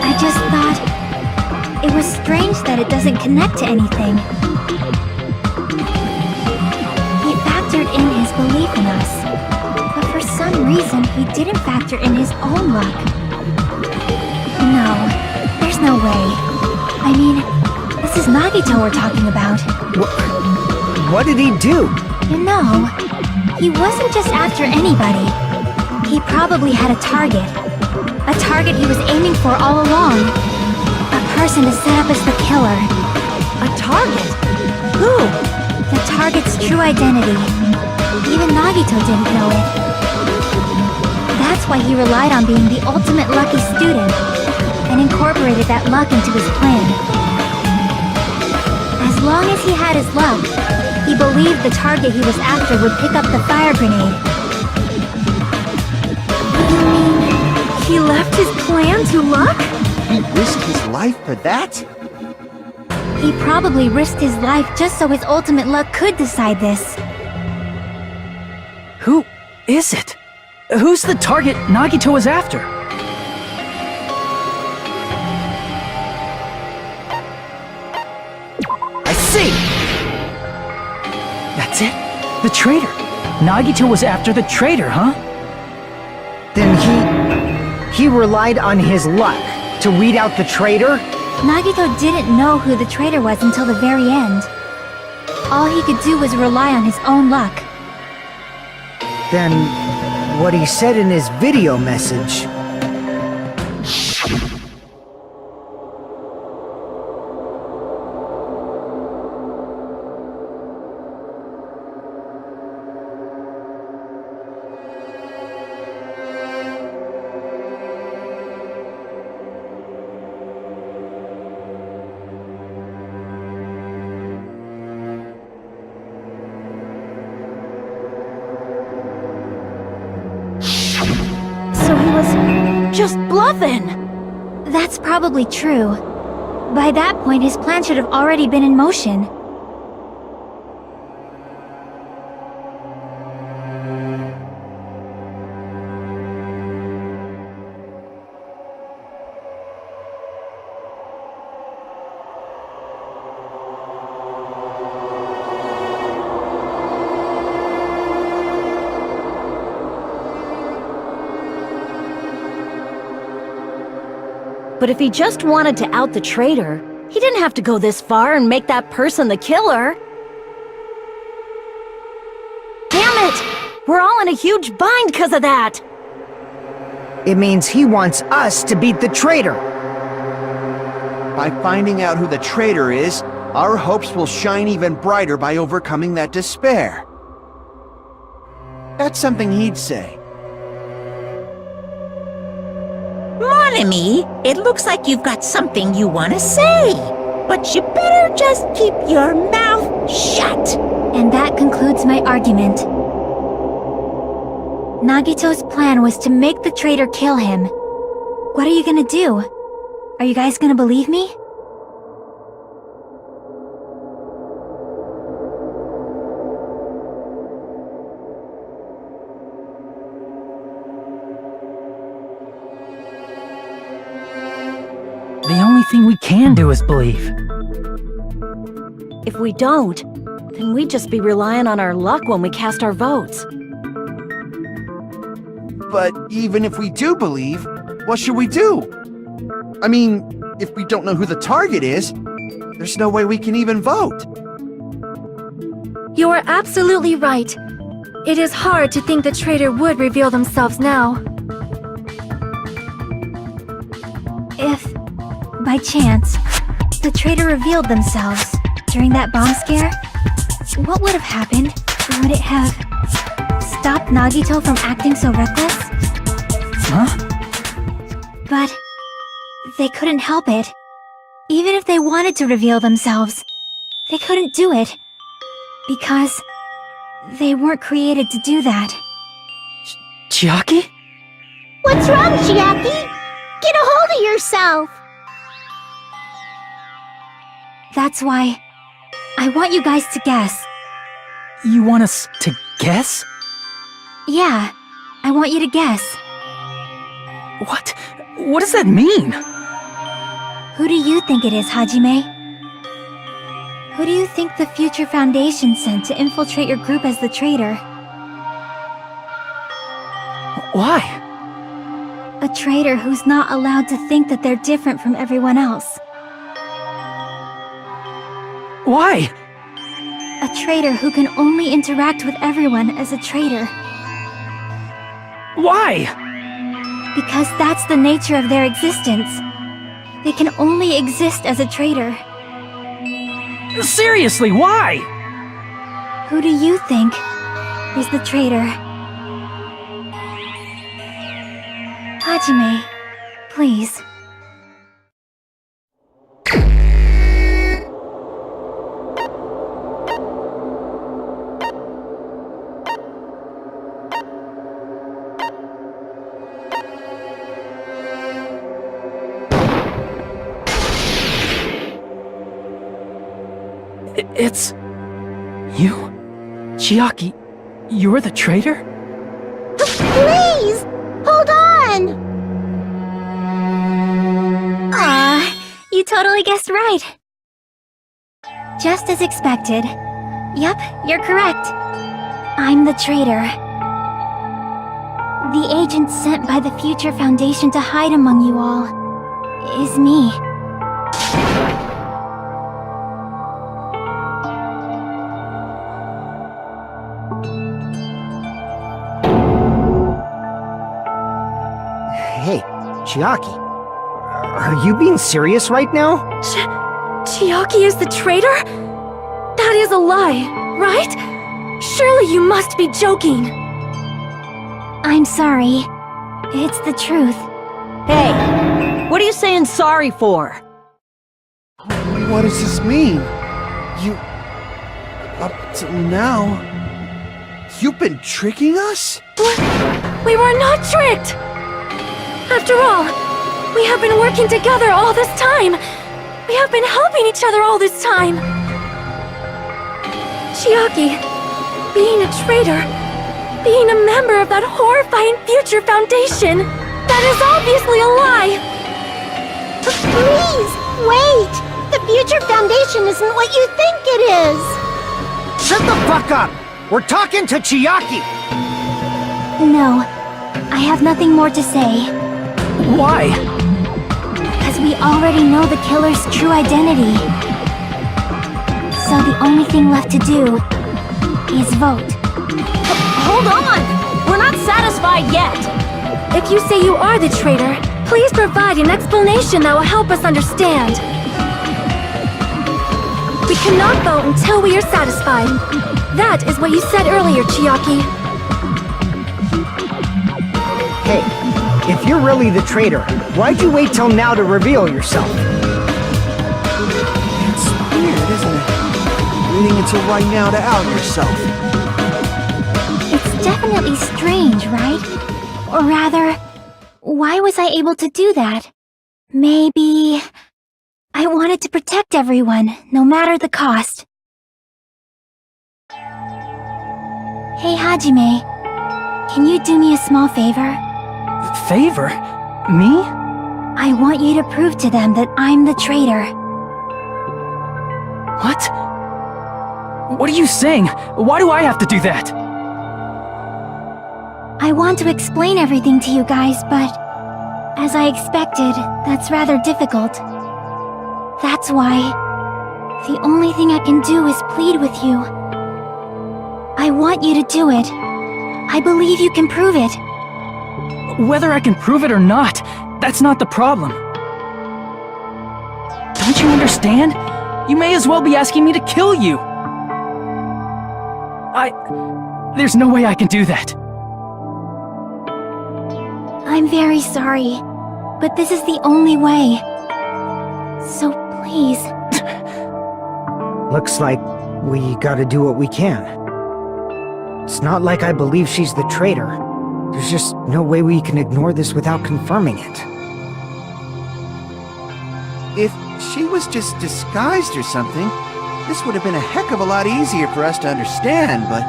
I just thought it was strange that it doesn't connect to anything. He factored in his belief in us, but for some reason he didn't factor in his own luck. No, there's no way. I mean, this is Nagito we're talking about. What did he do? You know, he wasn't just after anybody. He probably had a target. A target he was aiming for all along. A person to set up as the killer. A target? Who? The target's true identity. Even Nagito didn't know it. That's why he relied on being the ultimate lucky student, and incorporated that luck into his plan. As long as he had his luck, he believed the target he was after would pick up the fire grenade. You mean he left his plan to luck? He risked his life for that? He probably risked his life just so his ultimate luck could decide this. Who is it? Who's the target Nagito was after? I see! That's it? The traitor! Nagito was after the traitor, huh? Then he relied on his luck to weed out the traitor? Nagito didn't know who the traitor was until the very end. All he could do was rely on his own luck. Then what he said in his video message... So he was just bluffing! That's probably true. By that point, his plan should have already been in motion. But if he just wanted to out the traitor, he didn't have to go this far and make that person the killer. Damn it! We're all in a huge bind because of that! It means he wants us to beat the traitor. By finding out who the traitor is, our hopes will shine even brighter by overcoming that despair. That's something he'd say. Mon ami, it looks like you've got something you want to say. But you better just keep your mouth shut. And that concludes my argument. Nagito's plan was to make the traitor kill him. What are you gonna do? Are you guys gonna believe me? The only thing we can do is believe. If we don't, then we'd just be relying on our luck when we cast our votes. But even if we do believe, what should we do? I mean, if we don't know who the target is, there's no way we can even vote. You are absolutely right. It is hard to think the traitor would reveal themselves now. If, by chance, the traitor revealed themselves during that bomb scare, what would have happened? Would it have stopped Nagito from acting so reckless? Huh? But they couldn't help it. Even if they wanted to reveal themselves, they couldn't do it. Because they weren't created to do that. Chiaki? What's wrong, Chiaki? Get a hold of yourself! That's why I want you guys to guess. You want us to guess? Yeah, I want you to guess. What? What does that mean? Who do you think it is, Hajime? Who do you think the Future Foundation sent to infiltrate your group as the traitor? Why? A traitor who's not allowed to think that they're different from everyone else. Why? A traitor who can only interact with everyone as a traitor. Why? Because that's the nature of their existence. They can only exist as a traitor. Seriously, why? Who do you think is the traitor? Hajime, please. It's... you? Chiaki, you're the traitor? Please! Hold on! You totally guessed right. Just as expected. Yep, you're correct. I'm the traitor. The agent sent by the Future Foundation to hide among you all is me. Hey, Chiaki. Are you being serious right now? Chiaki is the traitor? That is a lie, right? Surely you must be joking. I'm sorry. It's the truth. Hey, what are you saying sorry for? What does this mean? Up till now, you've been tricking us? We were not tricked! After all, we have been working together all this time. We have been helping each other all this time. Chiaki, being a traitor, being a member of that horrifying Future Foundation, that is obviously a lie. Please, wait! The Future Foundation isn't what you think it is! Shut the fuck up! We're talking to Chiaki! No, I have nothing more to say. Why? Because we already know the killer's true identity. So the only thing left to do is vote. Hold on! We're not satisfied yet! If you say you are the traitor, please provide an explanation that will help us understand. We cannot vote until we are satisfied. That is what you said earlier, Chiaki. Hey, if you're really the traitor, why'd you wait till now to reveal yourself? It's weird, isn't it? Waiting until right now to out yourself. It's definitely strange, right? Or rather, why was I able to do that? Maybe... I wanted to protect everyone, no matter the cost. Hey, Hajime. Can you do me a small favor? Favor? Me? I want you to prove to them that I'm the traitor. What? What are you saying? Why do I have to do that? I want to explain everything to you guys, but... as I expected, that's rather difficult. That's why... the only thing I can do is plead with you. I want you to do it. I believe you can prove it. Whether I can prove it or not, that's not the problem. Don't you understand? You may as well be asking me to kill you. There's no way I can do that. I'm very sorry, but this is the only way. So please. Looks like we gotta do what we can. It's not like I believe she's the traitor. There's just no way we can ignore this without confirming it. If she was just disguised or something, this would have been a heck of a lot easier for us to understand, but...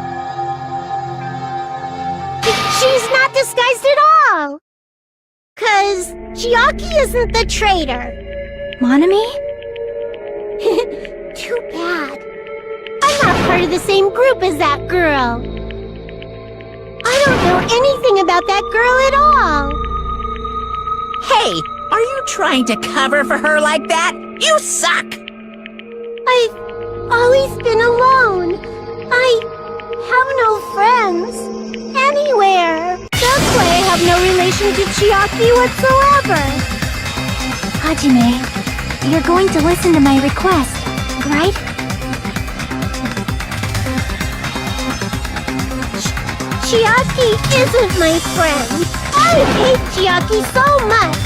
disguised at all. 'Cause Chiaki isn't the traitor. Monami? Too bad. I'm not part of the same group as that girl. I don't know anything about that girl at all. Hey, are you trying to cover for her like that? You suck! I've always been alone. I have no friends. Anywhere. That's why I have no relation to Chiaki whatsoever. Hajime, you're going to listen to my request, right? Chiaki isn't my friend. I hate Chiaki so much.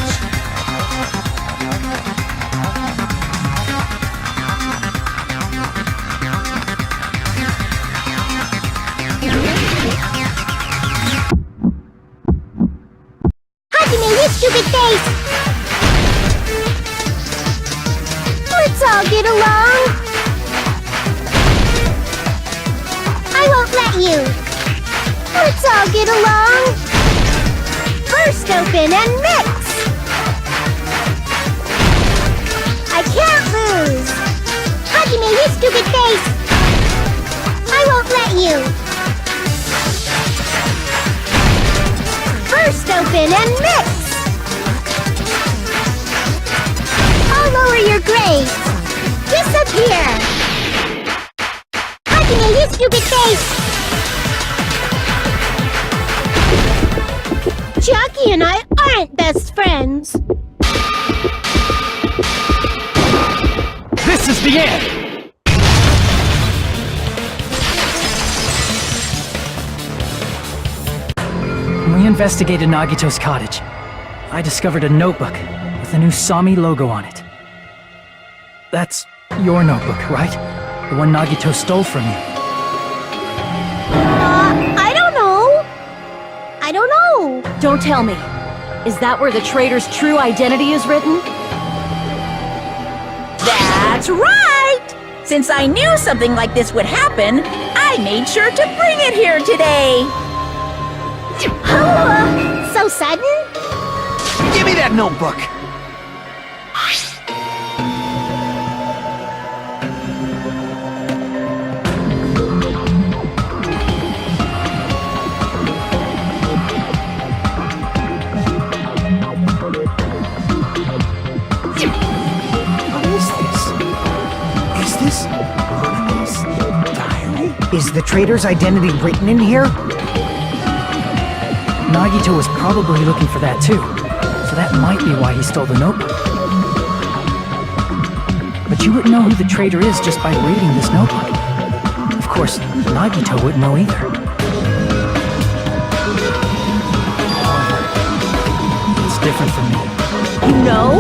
Hajime, you stupid face! Let's all get along. I won't let you. Let's all get along. Burst open and mix. I can't lose. Hajime, you stupid face. I won't let you. Burst open and mix. I'll lower your grades. Disappear. Hajime, you stupid face. Chiaki and I aren't best friends. This is the end! When we investigated Nagito's cottage, I discovered a notebook with a new Sami logo on it. That's your notebook, right? The one Nagito stole from you. I don't know. I don't know. Don't tell me. Is that where the traitor's true identity is written? That's right! Since I knew something like this would happen, I made sure to bring it here today! So sudden? Give me that notebook! Is the traitor's identity written in here? Nagito was probably looking for that too, so that might be why he stole the notebook. But you wouldn't know who the traitor is just by reading this notebook. Of course, Nagito wouldn't know either. It's different from me. You know?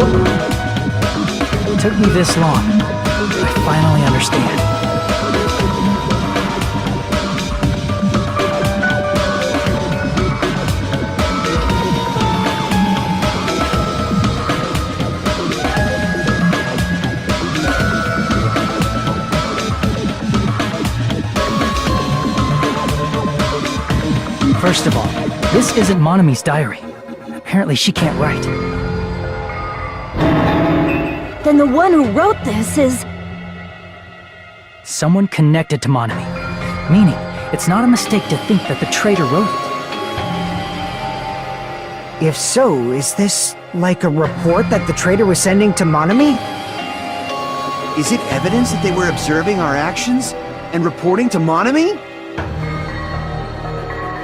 It took me this long. I finally understand. First of all, this isn't Monami's diary. Apparently she can't write. Then the one who wrote this is... Someone connected to Monami. Meaning, it's not a mistake to think that the traitor wrote it. If so, is this like a report that the traitor was sending to Monami? Is it evidence that they were observing our actions and reporting to Monami?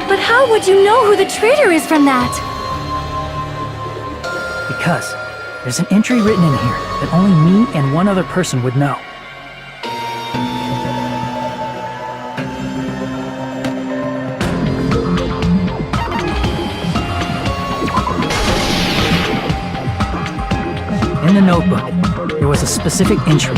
But how would you know who the traitor is from that? Because there's an entry written in here that only me and one other person would know. In the notebook, there was a specific entry.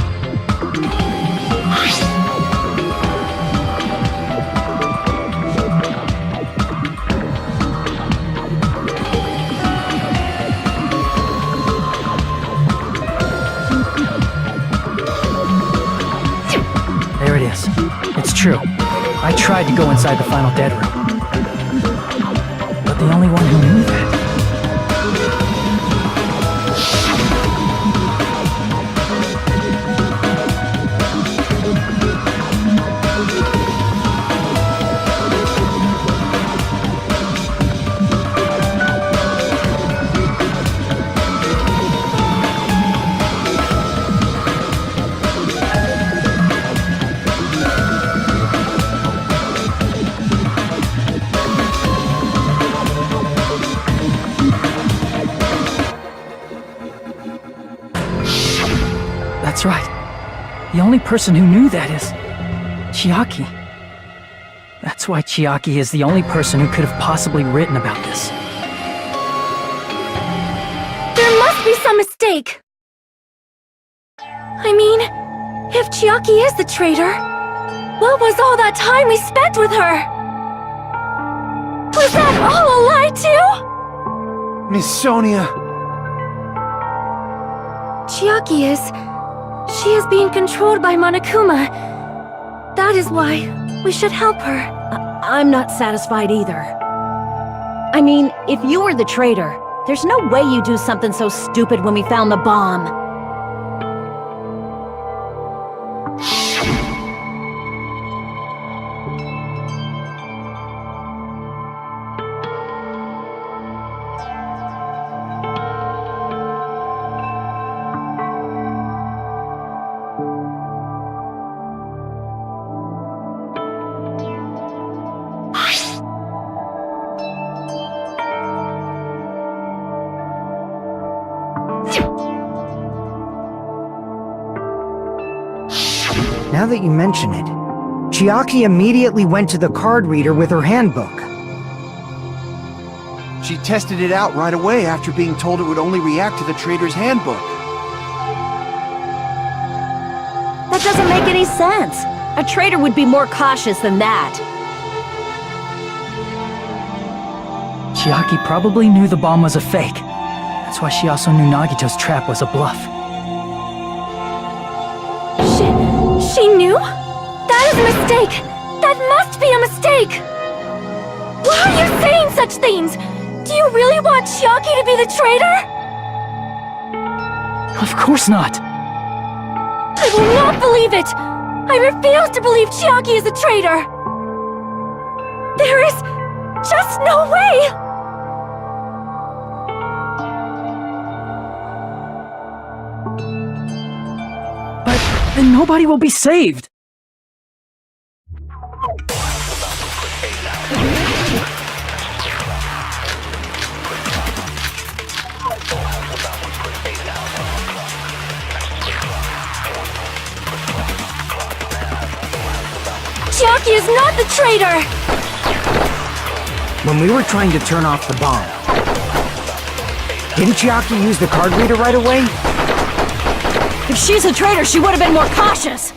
There it is. It's true. I tried to go inside the final dead room. But not the only one who knew that. That's right. The only person who knew that is Chiaki. That's why Chiaki is the only person who could have possibly written about this. There must be some mistake! I mean, if Chiaki is the traitor, what was all that time we spent with her? Was that all a lie too? Miss Sonia. Chiaki is... She is being controlled by Monokuma. That is why we should help her. I'm not satisfied either. I mean, if you were the traitor, there's no way you'd do something so stupid when we found the bomb. Now that you mention it, Chiaki immediately went to the card reader with her handbook. She tested it out right away after being told it would only react to the traitor's handbook. That doesn't make any sense. A traitor would be more cautious than that. Chiaki probably knew the bomb was a fake. That's why she also knew Nagito's trap was a bluff. She knew? That is a mistake! That must be a mistake! Why are you saying such things? Do you really want Chiaki to be the traitor? Of course not! I will not believe it! I refuse to believe Chiaki is a traitor! There is just no way! Then nobody will be saved! Chiaki is not the traitor! When we were trying to turn off the bomb, didn't Chiaki use the card reader right away? If she's a traitor, she would have been more cautious!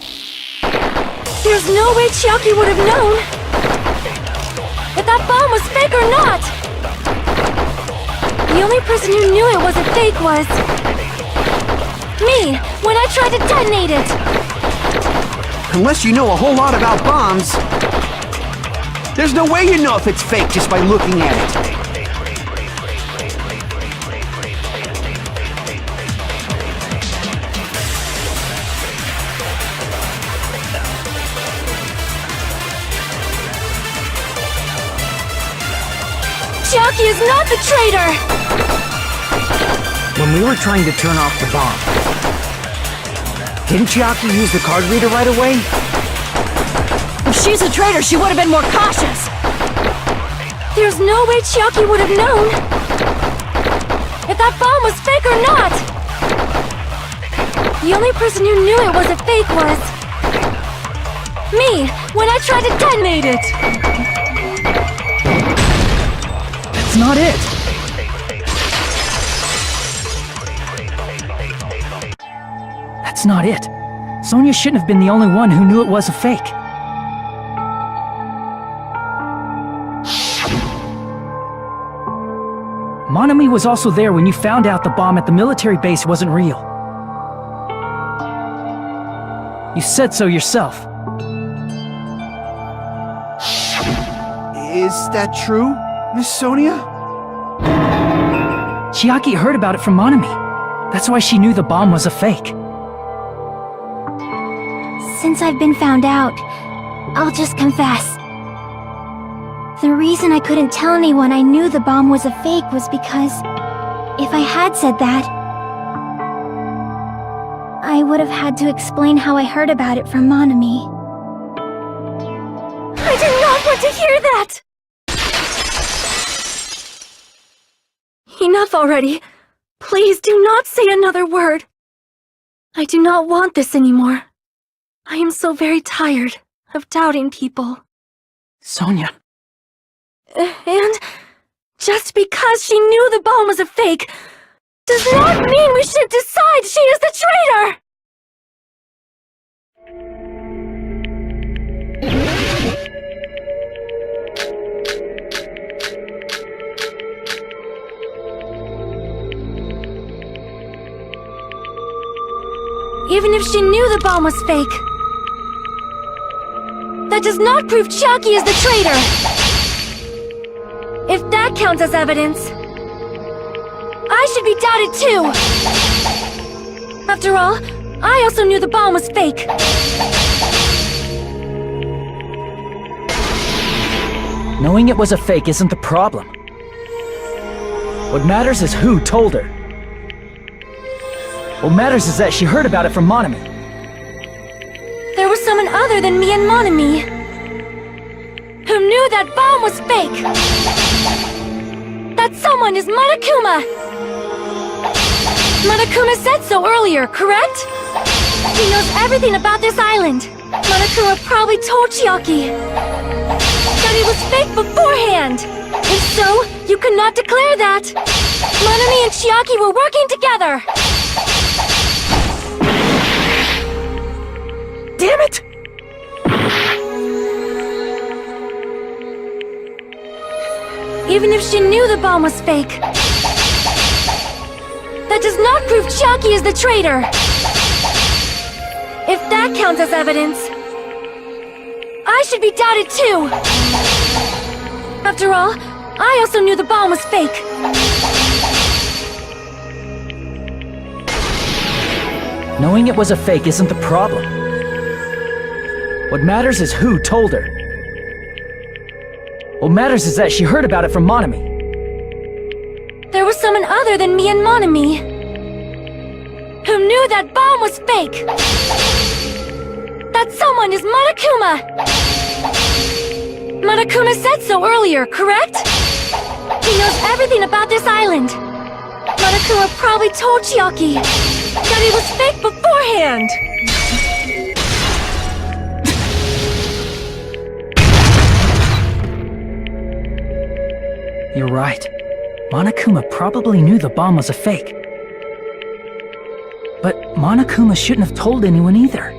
There's no way Chiaki would have known if that bomb was fake or not! The only person who knew it was a fake was... me, when I tried to detonate it! Unless you know a whole lot about bombs, there's no way you know if it's fake just by looking at it. Chiaki is not the traitor! When we were trying to turn off the bomb, didn't Chiaki use the card reader right away? If she's a traitor, she would have been more cautious! There's no way Chiaki would have known if that bomb was fake or not! The only person who knew it was a fake was... me, when I tried to detonate it! That's not it! That's not it. Sonia shouldn't have been the only one who knew it was a fake. Monami was also there when you found out the bomb at the military base wasn't real. You said so yourself. Is that true, Miss Sonia? Chiaki heard about it from Monami. That's why she knew the bomb was a fake. Since I've been found out, I'll just confess. The reason I couldn't tell anyone I knew the bomb was a fake was because if I had said that, I would have had to explain how I heard about it from Monami. I did not want to hear that! Enough already. Please do not say another word. I do not want this anymore. I am so very tired of doubting people. Sonia. And just because she knew the bomb was a fake does not mean we should decide she is the traitor! Even if she knew the bomb was fake, that does not prove Chiaki is the traitor! If that counts as evidence, I should be doubted too! After all, I also knew the bomb was fake. Knowing it was a fake isn't the problem. What matters is who told her. What matters is that she heard about it from Monami. There was someone other than me and Monami who knew that bomb was fake. That someone is Monokuma. Monokuma said so earlier, correct? He knows everything about this island. Monokuma probably told Chiaki that it was fake beforehand. If so, you could not declare that. Monami and Chiaki were working together. Damn it! Even if she knew the bomb was fake, that does not prove Chiaki is the traitor. If that counts as evidence, I should be doubted too. After all, I also knew the bomb was fake. Knowing it was a fake isn't the problem. What matters is who told her. What matters is that she heard about it from Monami. There was someone other than me and Monami who knew that bomb was fake. That someone is Monokuma. Monokuma said so earlier, correct? He knows everything about this island. Monokuma probably told Chiaki that it was fake beforehand. You're right. Monokuma probably knew the bomb was a fake. But Monokuma shouldn't have told anyone either.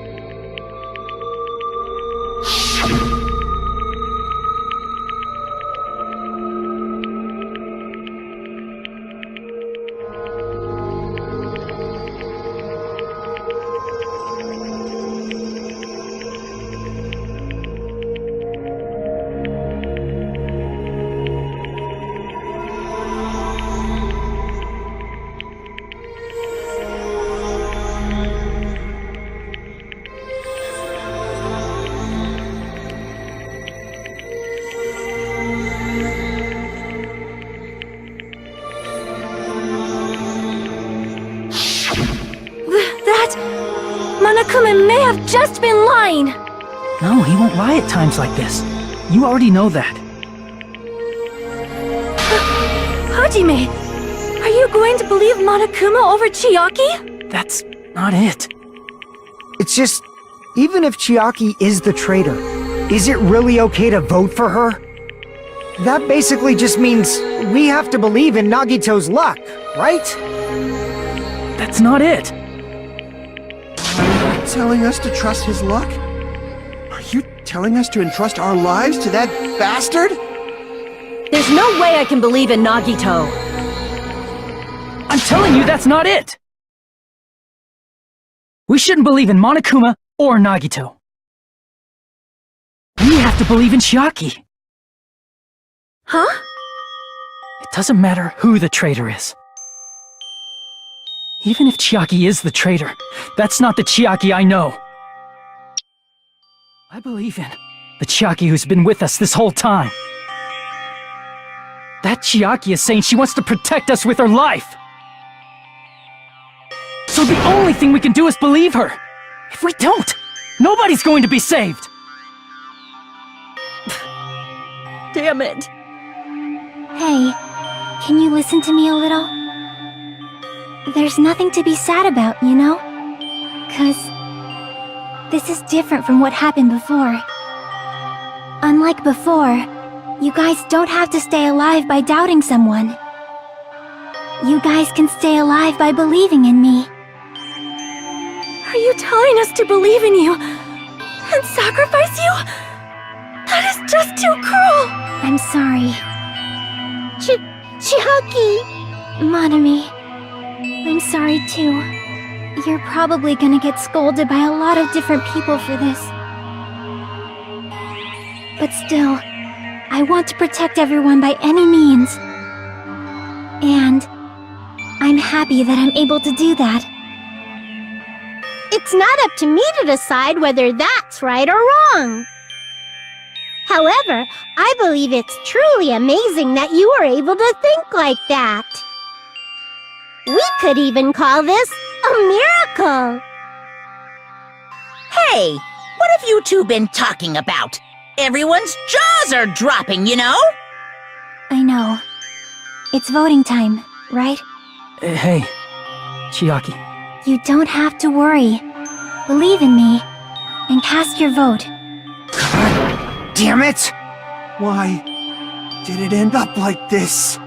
Monokuma may have just been lying. No, he won't lie at times like this. You already know that. Hajime, are you going to believe Monokuma over Chiaki? That's not it. It's just, even if Chiaki is the traitor, is it really okay to vote for her? That basically just means we have to believe in Nagito's luck, right? That's not it. Telling us to trust his luck? Are you telling us to entrust our lives to that bastard? There's no way I can believe in Nagito. I'm telling you that's not it! We shouldn't believe in Monokuma or Nagito. We have to believe in Chiaki. Huh? It doesn't matter who the traitor is. Even if Chiaki is the traitor, that's not the Chiaki I know. I believe in the Chiaki who's been with us this whole time. That Chiaki is saying she wants to protect us with her life. So the only thing we can do is believe her. If we don't, nobody's going to be saved. Damn it. Hey, can you listen to me a little? There's nothing to be sad about, you know? 'Cause this is different from what happened before. Unlike before, you guys don't have to stay alive by doubting someone. You guys can stay alive by believing in me. Are you telling us to believe in you and sacrifice you? That is just too cruel! I'm sorry, Chiaki! Monami. I'm sorry too. You're probably gonna get scolded by a lot of different people for this. But still, I want to protect everyone by any means. And I'm happy that I'm able to do that. It's not up to me to decide whether that's right or wrong. However, I believe it's truly amazing that you were able to think like that. We could even call this a miracle. Hey, what have you two been talking about? Everyone's jaws are dropping, you know? I know. It's voting time, right? Hey, Chiaki. You don't have to worry. Believe in me, and cast your vote. Damn it! Why did it end up like this?